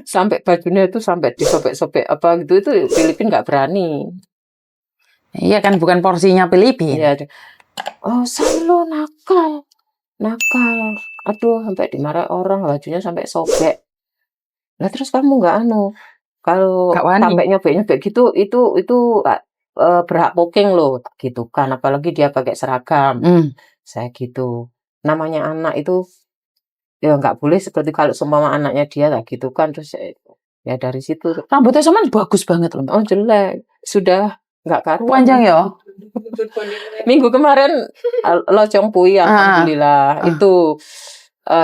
Sampai bajunya itu sampai disobek-sobek apa gitu itu Filipin nggak berani. Iya kan bukan porsinya Filipina. Iya. Oh, Salo nakal. Aduh, sampai dimarahi orang, bajunya sampai sobek. Lah terus kamu nggak kalau Gak wani. sampai nyobek-nyobek gitu itu berhak poking loh gitu kan, apalagi dia pakai seragam. Saya gitu. Namanya anak itu ya nggak boleh seperti kalau seumpama anaknya dia lah gitu kan, terus ya dari situ. Rambutnya Saman bagus banget loh. Oh jelek, sudah nggak karuan. Panjang ya? Minggu kemarin Locong Pui alhamdulillah itu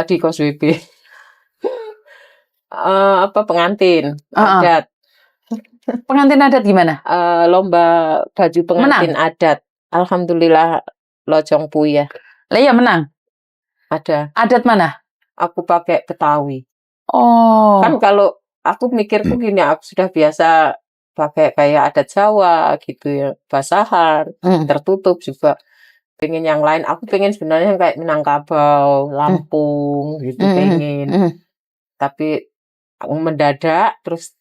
di KOSWB. Pengantin adat. Pengantin adat gimana? Lomba baju pengantin adat. Alhamdulillah Locong Pui ya. Lah ya menang. Ada. Adat mana? Aku pakai Betawi. Oh. Kan kalau aku mikirku gini, aku sudah biasa pakai kayak adat Jawa gitu ya, Basahan, tertutup juga. Pengen yang lain, aku pengen sebenarnya kayak Minangkabau, Lampung gitu pengen. Tapi mendadak terus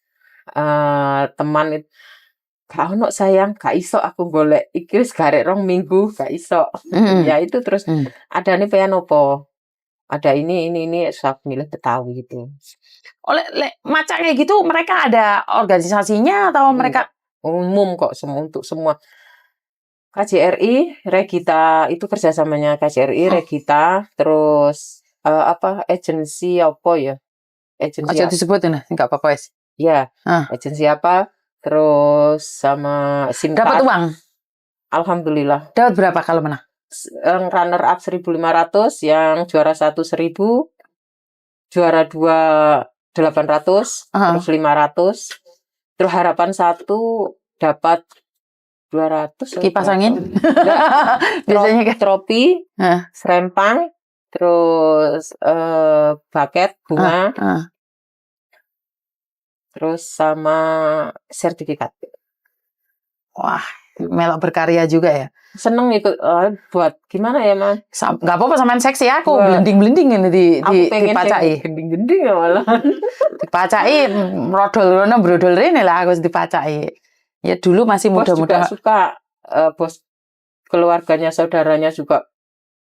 teman itu gak ono sayang, gak iso aku golek iki wis garek 2 minggu gak iso. Ya itu terus ada nih pengen opo. Ada ini aku milih Betawi gitu. Oleh macam kayak gitu mereka ada organisasinya atau mereka umum kok untuk semua. KJRI Regita itu kerjasamanya KJRI Regita terus agensi apa ya? Agensi disebut ini enggak apa-apa wes. Ya, agensi apa? Terus sama Simkat. Dapat uang? Alhamdulillah. Dapat berapa kalau menang? Runner up 1.500, yang juara 1 1.000, juara 2 800, terus 500. Terus harapan 1 dapat 200. Kipas angin? Biasanya tropi, serempang, terus buket bunga. Terus sama sertifikat. Wah, melok berkarya juga ya. Seneng ikut buat gimana ya, Mas? Gak apa-apa samain seksi aku, blending-blending ini dipacai. Gending-gending ya malah. Dipacai, brodol rene lah aku dipacai. Ya dulu masih muda-muda. Bos juga suka, bos keluarganya, saudaranya juga.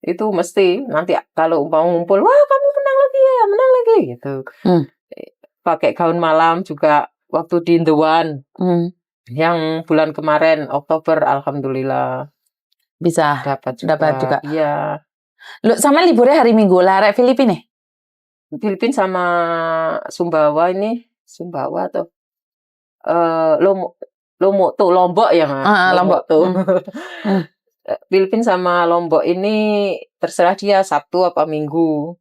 Itu mesti nanti kalau mau ngumpul, wah kamu menang lagi gitu. Pakai gaun malam juga waktu di The One. Yang bulan kemarin Oktober alhamdulillah bisa dapat juga. Iya. Lu sama liburnya hari Minggu lah arek Filipina. Filipina sama Sumbawa tuh. Lombok ya, Mas. Lombok tuh. Filipina sama Lombok ini terserah dia Sabtu apa Minggu.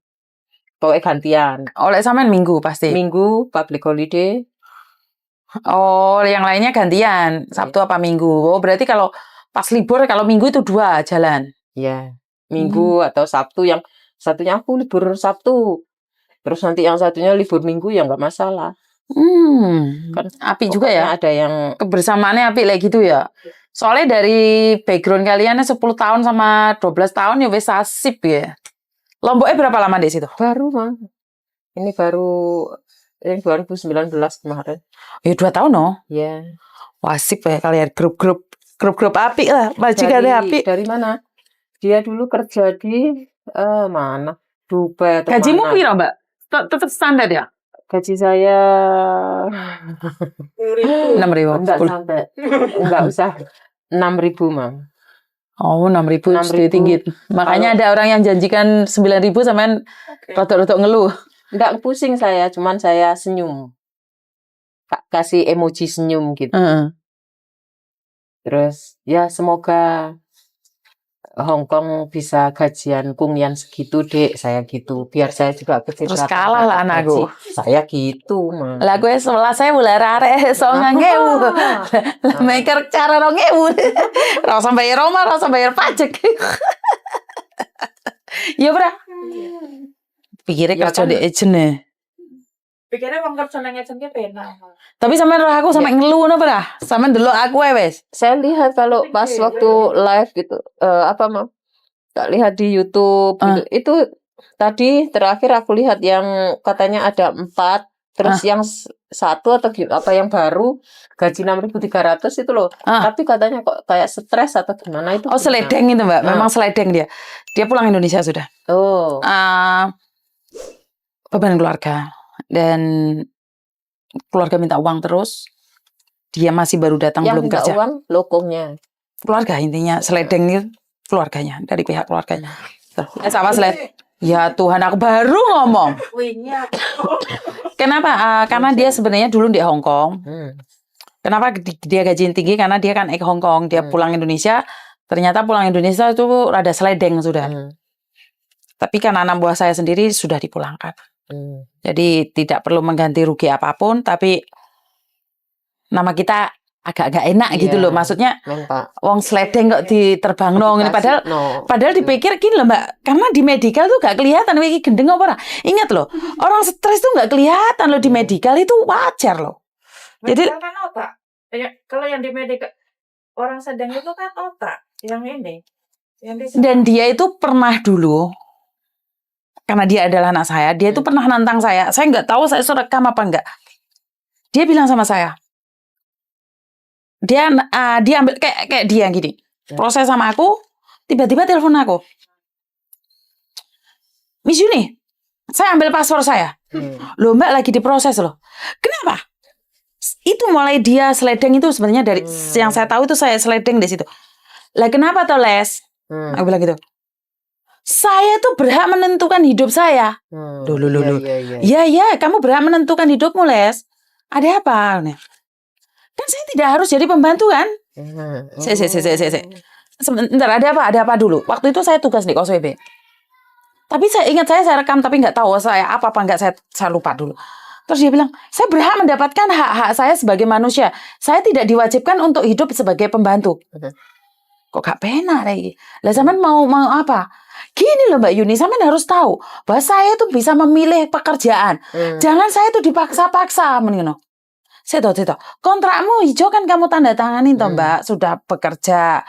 Pokoknya gantian. Oleh sampean Minggu pasti. Minggu public holiday. Oh, yang lainnya gantian. Sabtu apa Minggu. Oh, berarti kalau pas libur kalau Minggu itu 2 jalan. Iya. Minggu atau Sabtu, yang satunya aku libur Sabtu. Terus nanti yang satunya libur Minggu ya nggak masalah. Kan api juga ya. Ada yang kebersamaannya api kayak gitu ya. Soalnya dari background kalian 10 tahun sama 12 tahun ya wes asip ya. Lomboknya berapa lama di situ? Baru, Mah. Ini baru yang 2019 kemarin. Ya 2 tahun no? Iya. Wah, asik ya kalian grup api lah. Majikannya api. Dari mana? Dia dulu kerja di mana? Dubai atau gajimu piro, Mbak? Tetap standar ya? Gaji saya 6.000. Enggak sampai. Enggak usah 6.000, Mang. Oh, 6.000 tinggi. Makanya ada orang yang janjikan 9.000 sampean rotok-rotok ngeluh. Enggak pusing saya, cuman saya senyum. Kasih emoji senyum gitu. Terus ya semoga Hongkong bisa gajian kungian segitu, Dek. Saya gitu. Biar saya juga kecipratan. Terus kalah lah anakku. Saya gitu, Mah. Lah gue 11.000 lah arek 9.000. Lah maker cara 2.000. Ora usah bayar rumah, ora usah bayar pajak. Ya, Bra. Pikirnya kerja di agent. Pikirnya wong kerja nang agent ki penak. Tapi sampean roh aku sampe ngeluh napa dah? Sampean delok aku wes. Saya lihat kalau pas waktu live gitu, tak lihat di YouTube gitu. Itu Tadi terakhir aku lihat yang katanya ada 4, terus yang satu atau apa yang baru gaji 6.300 itu loh. Tapi katanya kok kayak stres atau gimana itu. Oh, seledeng itu Mbak, memang seledeng dia. Dia pulang Indonesia sudah. Oh. Beban keluarga dan keluarga minta uang terus. Dia masih baru datang Yang belum kerja. uang lokumnya. Keluarga intinya seledeng itu keluarganya dari pihak keluarganya. Sama seled. Ya Tuhan, aku baru ngomong. Kenapa? Karena dia sebenarnya dulu di Hong Kong. Kenapa dia gaji tinggi? Karena dia kan Hong Kong. Dia pulang Indonesia. Ternyata pulang Indonesia itu rada seledeng sudah. Tapi kan anak buah saya sendiri sudah dipulangkan. Jadi tidak perlu mengganti rugi apapun. Tapi nama kita agak-agak enak gitu loh. Maksudnya wong seledeng kok diterbang ini padahal dipikir gini loh Mbak, karena di medical tuh gak kelihatan iki gendeng apa ora. Ingat loh, orang stres tuh gak kelihatan loh di medical, itu wajar loh. Jadi kan otak. Kalau yang di medical orang sedang itu kan otak, yang ini. Dan dia itu pernah dulu, karena dia adalah anak saya, dia itu pernah nantang saya. Saya nggak tahu saya rekam apa enggak. Dia bilang sama saya, dia ambil kayak dia gini, proses sama aku, tiba-tiba telepon aku, Miss Yuni, saya ambil paspor saya. Loh Mbak lagi diproses loh. Kenapa? Itu mulai dia seledeng itu sebenarnya dari yang saya tahu itu saya seledeng di situ. Lah kenapa toh Les? Aku bilang gitu. Saya tuh berhak menentukan hidup saya. Loh. Ya, kamu berhak menentukan hidupmu Les. Ada apa? Kan saya tidak harus jadi pembantu kan? Sebentar, ada apa dulu? Waktu itu saya tugas di KOSWB. Tapi saya ingat saya rekam tapi nggak tahu saya apa enggak, saya lupa dulu. Terus dia bilang, saya berhak mendapatkan hak-hak saya sebagai manusia. Saya tidak diwajibkan untuk hidup sebagai pembantu. Kok gak penak lagi? Lah zaman mau apa? Gini loh Mbak Yuni, sampean harus tahu bahwa saya tuh bisa memilih pekerjaan. Jangan saya tuh dipaksa-paksa, menino. Seto. Kontrakmu hijau kan kamu tanda tanganin toh Mbak, sudah bekerja.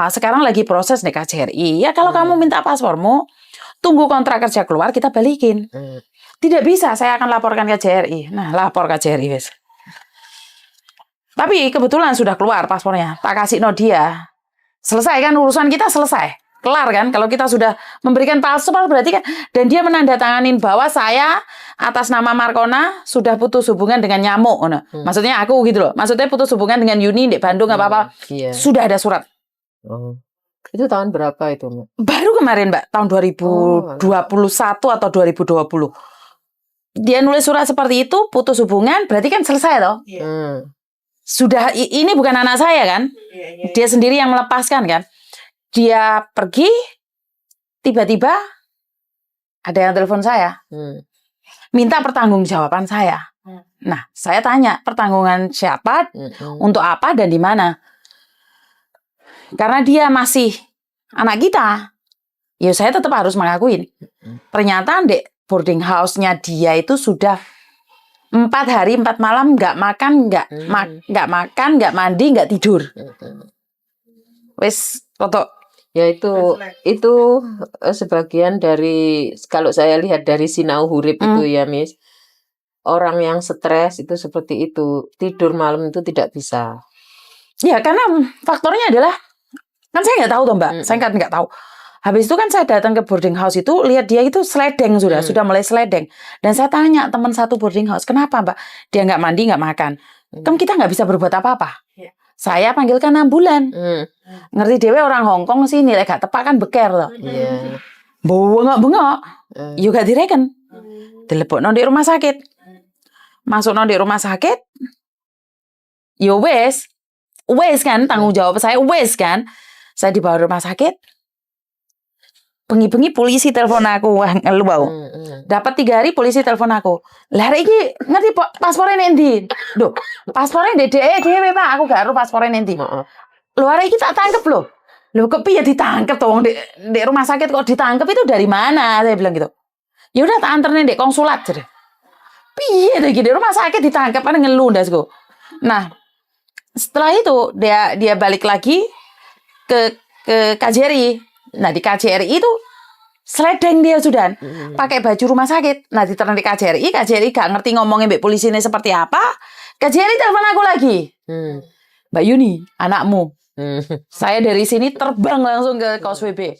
Sekarang lagi proses nih KJRI. Ya kalau kamu minta paspormu, tunggu kontrak kerja keluar kita balikin. Tidak bisa, saya akan laporkan KJRI. Nah, lapor KJRI wes. Tapi kebetulan sudah keluar paspornya. Tak kasih no dia. Selesai kan urusan kita, selesai. Kelar kan, kalau kita sudah memberikan paspor berarti kan, dan dia menandatanganin bahwa saya atas nama Markona sudah putus hubungan dengan nyamuk. Maksudnya aku gitu loh. Maksudnya putus hubungan dengan Yuni di Bandung apa-apa. Sudah ada surat. Itu tahun berapa itu Mbak? Baru kemarin Mbak, tahun 2021 atau 2020. Dia nulis surat seperti itu, putus hubungan, berarti kan selesai toh. Sudah, ini bukan anak saya kan. Dia sendiri yang melepaskan kan. Dia pergi, tiba-tiba ada yang telepon saya, minta pertanggungjawaban saya. Nah, saya tanya pertanggungan siapa, untuk apa dan di mana. Karena dia masih anak kita, ya saya tetap harus mengakuin. Ternyata di boarding house-nya dia itu sudah 4 hari 4 malam nggak makan, nggak makan, nggak mandi, nggak tidur. Wes, foto. Ya itu sebagian dari, kalau saya lihat dari Sinau Hurip itu ya Miss, orang yang stres itu seperti itu, tidur malam itu tidak bisa. Ya karena faktornya adalah, kan saya nggak tahu toh Mbak, saya kan nggak tahu. Habis itu kan saya datang ke boarding house itu, lihat dia itu seledeng sudah mulai seledeng. Dan saya tanya teman satu boarding house, kenapa Mbak? Dia nggak mandi, nggak makan. Kan kita nggak bisa berbuat apa-apa. Saya panggilkan ambulan. Ngerti dewe orang Hong Kong sini, gak tepak kan beker loh. Bengok-bengok. Yuk gak direken. Dilepokno di rumah sakit. Masukno di rumah sakit. Yo wes kan tanggung jawab saya, wes kan. Saya dibawa rumah sakit. Bengi-bengi polisi telepon aku, wah ngeluh bau. Dapat 3 hari polisi telepon aku. Lah iki ngerti paspornya nanti. Duh, paspornya DDE dhewe Pak, aku gak ero paspornya nanti. Lho arek iki tak tangkep loh. Lho kepiye ditangkep toh di rumah sakit kok ditangkep, itu dari mana? Saya bilang gitu. Ya udah tak anterin di konsulat jadi. Piye to iki di rumah sakit ditangkep kan ngeluh ndasku. Nah, setelah itu dia balik lagi ke KJRI. Nah di KJRI itu Sledeng dia sudah pakai baju rumah sakit. Nah ditelepon KJRI gak ngerti ngomongin mbak polisi ini seperti apa. KJRI telepon aku lagi. Mbak Yuni, anakmu. Saya dari sini terbang langsung ke Causeway Bay.